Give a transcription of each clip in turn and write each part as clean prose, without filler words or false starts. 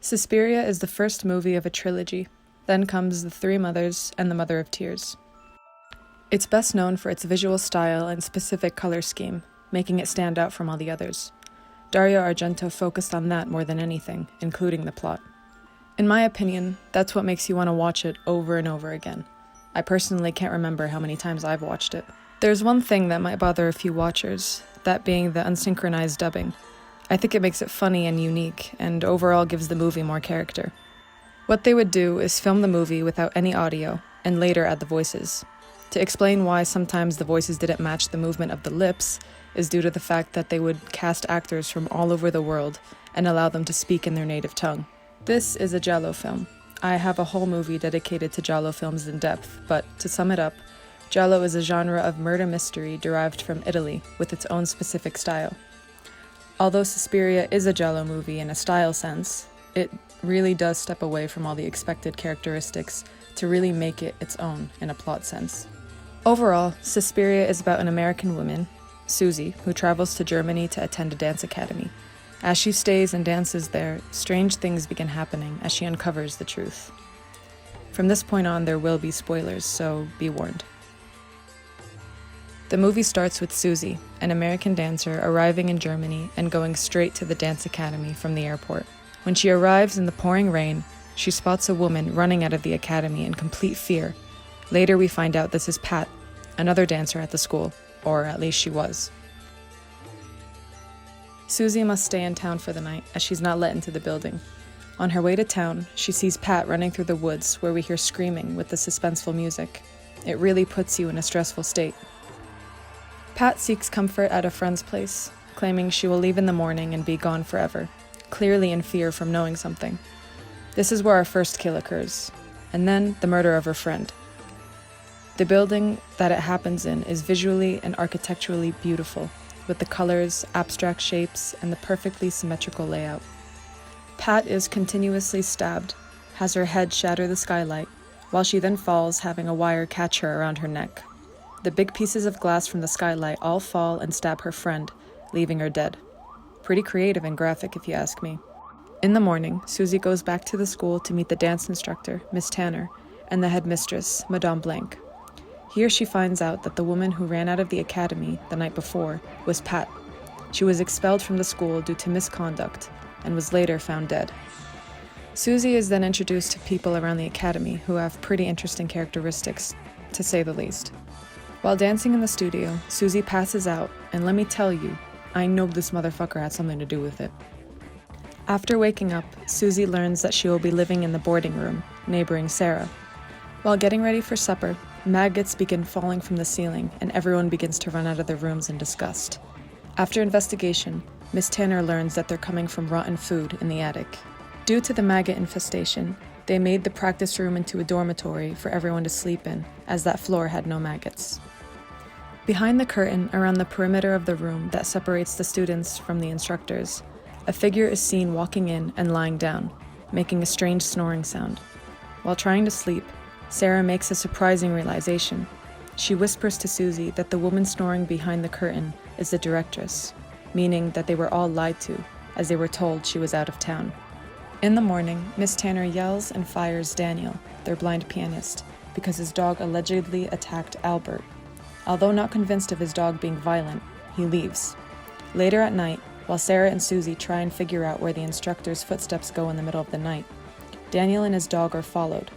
Suspiria is the first movie of a trilogy. Then comes The Three Mothers and The Mother of Tears. It's best known for its visual style and specific color scheme, making it stand out from all the others. Dario Argento focused on that more than anything, including the plot. In my opinion, that's what makes you want to watch it over and over again. I personally can't remember how many times I've watched it. There's one thing that might bother a few watchers, that being the unsynchronized dubbing. I think it makes it funny and unique, and overall gives the movie more character. What they would do is film the movie without any audio, and later add the voices. To explain why sometimes the voices didn't match the movement of the lips is due to the fact that they would cast actors from all over the world and allow them to speak in their native tongue. This is a giallo film. I have a whole movie dedicated to giallo films in depth, but to sum it up, giallo is a genre of murder mystery derived from Italy with its own specific style. Although Suspiria is a giallo movie in a style sense, it really does step away from all the expected characteristics to really make it its own in a plot sense. Overall, Suspiria is about an American woman, Susie, who travels to Germany to attend a dance academy. As she stays and dances there, strange things begin happening as she uncovers the truth. From this point on, there will be spoilers, so be warned. The movie starts with Susie, an American dancer, arriving in Germany and going straight to the dance academy from the airport. When she arrives in the pouring rain, she spots a woman running out of the academy in complete fear. Later we find out this is Pat, another dancer at the school, or at least she was. Susie must stay in town for the night, as she's not let into the building. On her way to town, she sees Pat running through the woods, where we hear screaming with the suspenseful music. It really puts you in a stressful state. Pat seeks comfort at a friend's place, claiming she will leave in the morning and be gone forever, clearly in fear from knowing something. This is where our first kill occurs, and then the murder of her friend. The building that it happens in is visually and architecturally beautiful, with the colors, abstract shapes, and the perfectly symmetrical layout. Pat is continuously stabbed, has her head shatter the skylight, while she then falls, having a wire catch her around her neck. The big pieces of glass from the skylight all fall and stab her friend, leaving her dead. Pretty creative and graphic, if you ask me. In the morning, Susie goes back to the school to meet the dance instructor, Miss Tanner, and the headmistress, Madame Blanc. Here she finds out that the woman who ran out of the academy the night before was Pat. She was expelled from the school due to misconduct and was later found dead. Susie is then introduced to people around the academy who have pretty interesting characteristics, to say the least. While dancing in the studio, Susie passes out, and let me tell you, I know this motherfucker had something to do with it. After waking up, Susie learns that she will be living in the boarding room, neighboring Sarah. While getting ready for supper, maggots begin falling from the ceiling, and everyone begins to run out of their rooms in disgust. After investigation, Miss Tanner learns that they're coming from rotten food in the attic. Due to the maggot infestation, they made the practice room into a dormitory for everyone to sleep in, as that floor had no maggots. Behind the curtain around the perimeter of the room that separates the students from the instructors, a figure is seen walking in and lying down, making a strange snoring sound. While trying to sleep, Sarah makes a surprising realization. She whispers to Susie that the woman snoring behind the curtain is the directress, meaning that they were all lied to, as they were told she was out of town. In the morning, Miss Tanner yells and fires Daniel, their blind pianist, because his dog allegedly attacked Albert. Although not convinced of his dog being violent, he leaves. Later at night, while Sarah and Susie try and figure out where the instructor's footsteps go in the middle of the night, Daniel and his dog are followed.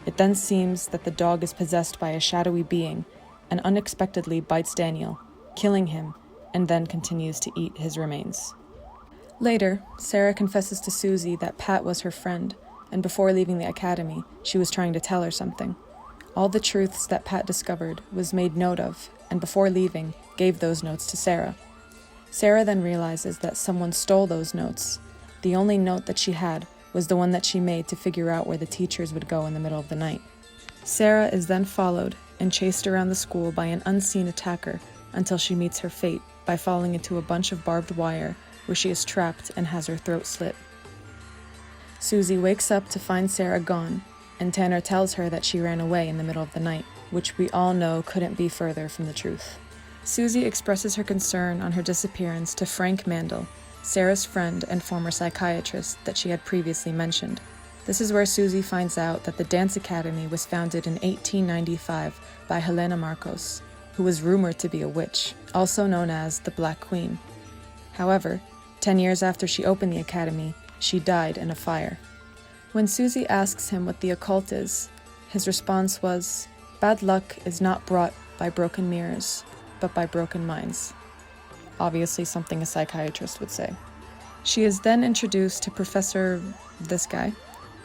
It then seems that the dog is possessed by a shadowy being and unexpectedly bites Daniel, killing him, and then continues to eat his remains. Later, Sarah confesses to Susie that Pat was her friend, and before leaving the academy, she was trying to tell her something. All the truths that Pat discovered was made note of, and before leaving, gave those notes to Sarah. Sarah then realizes that someone stole those notes. The only note that she had was the one that she made to figure out where the teachers would go in the middle of the night. Sarah is then followed and chased around the school by an unseen attacker until she meets her fate by falling into a bunch of barbed wire where she is trapped and has her throat slit. Susie wakes up to find Sarah gone, and Tanner tells her that she ran away in the middle of the night, which we all know couldn't be further from the truth. Susie expresses her concern on her disappearance to Frank Mandel, Sarah's friend and former psychiatrist that she had previously mentioned. This is where Susie finds out that the dance academy was founded in 1895 by Helena Marcos, who was rumored to be a witch, also known as the Black Queen. However, 10 years after she opened the academy, she died in a fire. When Susie asks him what the occult is, his response was, "Bad luck is not brought by broken mirrors, but by broken minds." Obviously something a psychiatrist would say. She is then introduced to Professor this guy,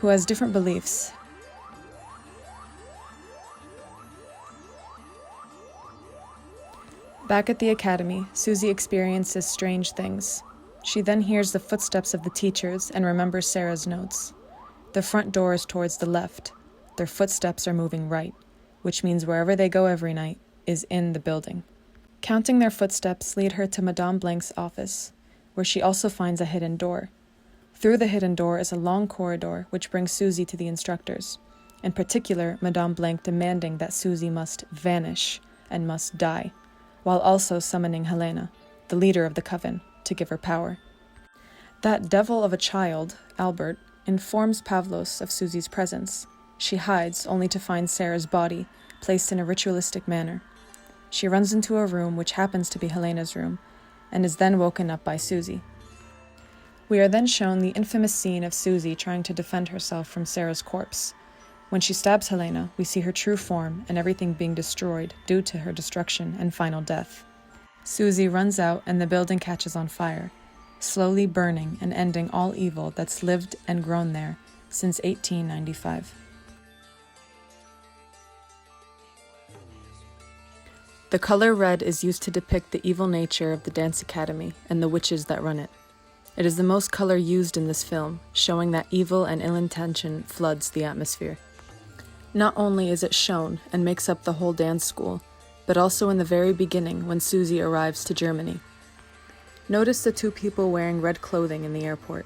who has different beliefs. Back at the academy, Susie experiences strange things. She then hears the footsteps of the teachers and remembers Sarah's notes. The front door is towards the left. Their footsteps are moving right, which means wherever they go every night is in the building. Counting their footsteps lead her to Madame Blanc's office, where she also finds a hidden door. Through the hidden door is a long corridor which brings Susie to the instructors, in particular Madame Blanc demanding that Susie must vanish and must die, while also summoning Helena, the leader of the coven, to give her power. That devil of a child, Albert, informs Pavlos of Susie's presence. She hides, only to find Sarah's body, placed in a ritualistic manner. She runs into a room which happens to be Helena's room, and is then woken up by Susie. We are then shown the infamous scene of Susie trying to defend herself from Sarah's corpse. When she stabs Helena, we see her true form and everything being destroyed due to her destruction and final death. Susie runs out and the building catches on fire, slowly burning and ending all evil that's lived and grown there since 1895. The color red is used to depict the evil nature of the dance academy and the witches that run it. It is the most color used in this film, showing that evil and ill intention floods the atmosphere. Not only is it shown and makes up the whole dance school, but also in the very beginning when Susie arrives to Germany. Notice the two people wearing red clothing in the airport.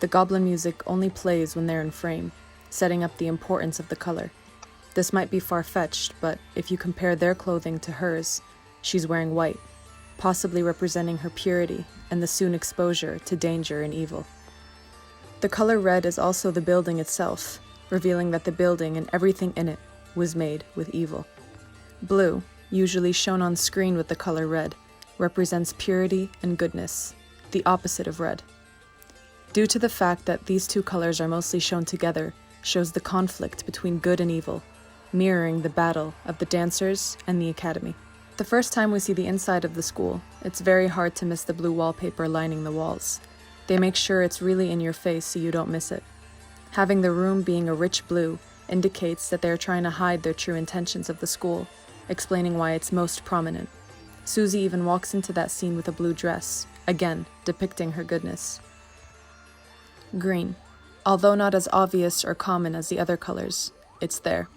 The goblin music only plays when they're in frame, setting up the importance of the color. This might be far-fetched, but if you compare their clothing to hers, she's wearing white, possibly representing her purity and the soon exposure to danger and evil. The color red is also the building itself, revealing that the building and everything in it was made with evil. Blue, usually shown on screen with the color red, represents purity and goodness, the opposite of red. Due to the fact that these two colors are mostly shown together, shows the conflict between good and evil, mirroring the battle of the dancers and the academy. The first time we see the inside of the school, it's very hard to miss the blue wallpaper lining the walls. They make sure it's really in your face so you don't miss it. Having the room being a rich blue indicates that they are trying to hide their true intentions of the school, explaining why it's most prominent. Susie even walks into that scene with a blue dress, again depicting her goodness. Green. Although not as obvious or common as the other colors, it's there.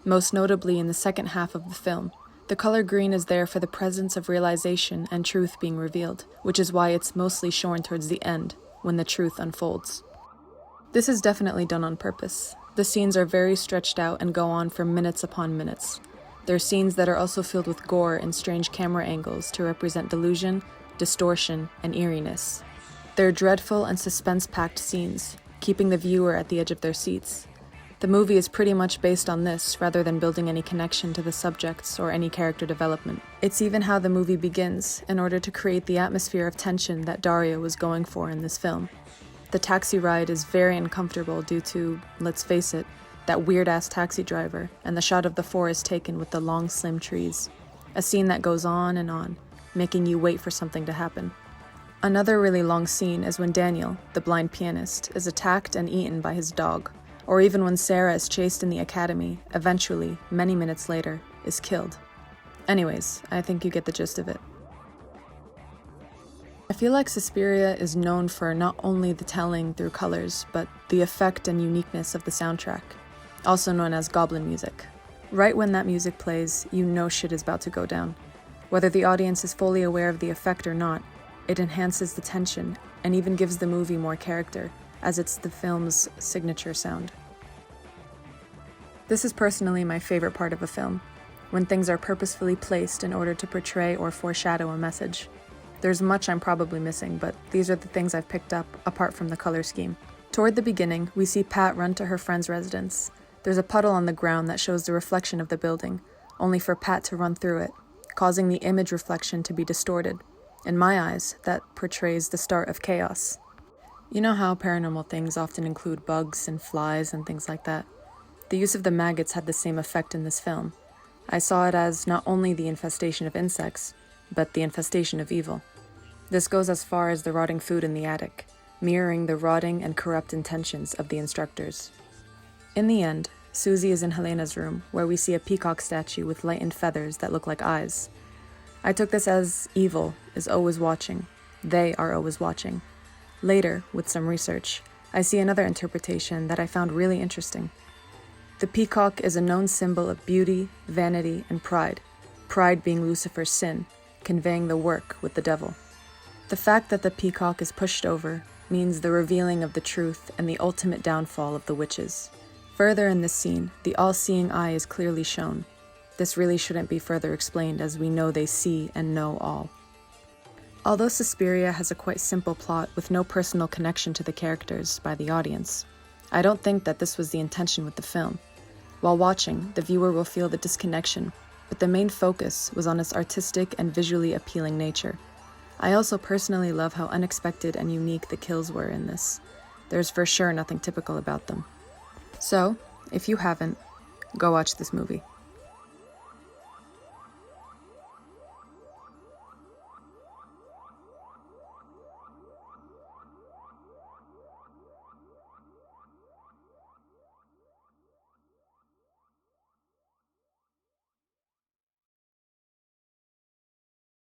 Most notably in the second half of the film. The color green is there for the presence of realization and truth being revealed, which is why it's mostly shown towards the end, when the truth unfolds. This is definitely done on purpose. The scenes are very stretched out and go on for minutes upon minutes. There are scenes that are also filled with gore and strange camera angles to represent delusion, distortion, and eeriness. They're dreadful and suspense-packed scenes, keeping the viewer at the edge of their seats. The movie is pretty much based on this, rather than building any connection to the subjects or any character development. It's even how the movie begins, in order to create the atmosphere of tension that Dario was going for in this film. The taxi ride is very uncomfortable due to, let's face it, that weird-ass taxi driver, and the shot of the forest taken with the long, slim trees. A scene that goes on and on, making you wait for something to happen. Another really long scene is when Daniel, the blind pianist, is attacked and eaten by his dog. Or even when Sarah is chased in the academy, eventually, many minutes later, is killed. Anyways, I think you get the gist of it. I feel like Suspiria is known for not only the telling through colors, but the effect and uniqueness of the soundtrack, also known as goblin music. Right when that music plays, you know shit is about to go down. Whether the audience is fully aware of the effect or not, it enhances the tension and even gives the movie more character, as it's the film's signature sound. This is personally my favorite part of a film, when things are purposefully placed in order to portray or foreshadow a message. There's much I'm probably missing, but these are the things I've picked up, apart from the color scheme. Toward the beginning, we see Pat run to her friend's residence. There's a puddle on the ground that shows the reflection of the building, only for Pat to run through it, causing the image reflection to be distorted. In my eyes, that portrays the start of chaos. You know how paranormal things often include bugs and flies and things like that? The use of the maggots had the same effect in this film. I saw it as not only the infestation of insects, but the infestation of evil. This goes as far as the rotting food in the attic, mirroring the rotting and corrupt intentions of the instructors. In the end, Susie is in Helena's room, where we see a peacock statue with lightened feathers that look like eyes. I took this as evil is always watching. They are always watching. Later, with some research, I see another interpretation that I found really interesting. The peacock is a known symbol of beauty, vanity, and pride, pride being Lucifer's sin, conveying the work with the devil. The fact that the peacock is pushed over means the revealing of the truth and the ultimate downfall of the witches. Further in this scene, the all-seeing eye is clearly shown. This really shouldn't be further explained, as we know they see and know all. Although Suspiria has a quite simple plot with no personal connection to the characters by the audience, I don't think that this was the intention with the film. While watching, the viewer will feel the disconnection, but the main focus was on its artistic and visually appealing nature. I also personally love how unexpected and unique the kills were in this. There's for sure nothing typical about them. So, if you haven't, go watch this movie.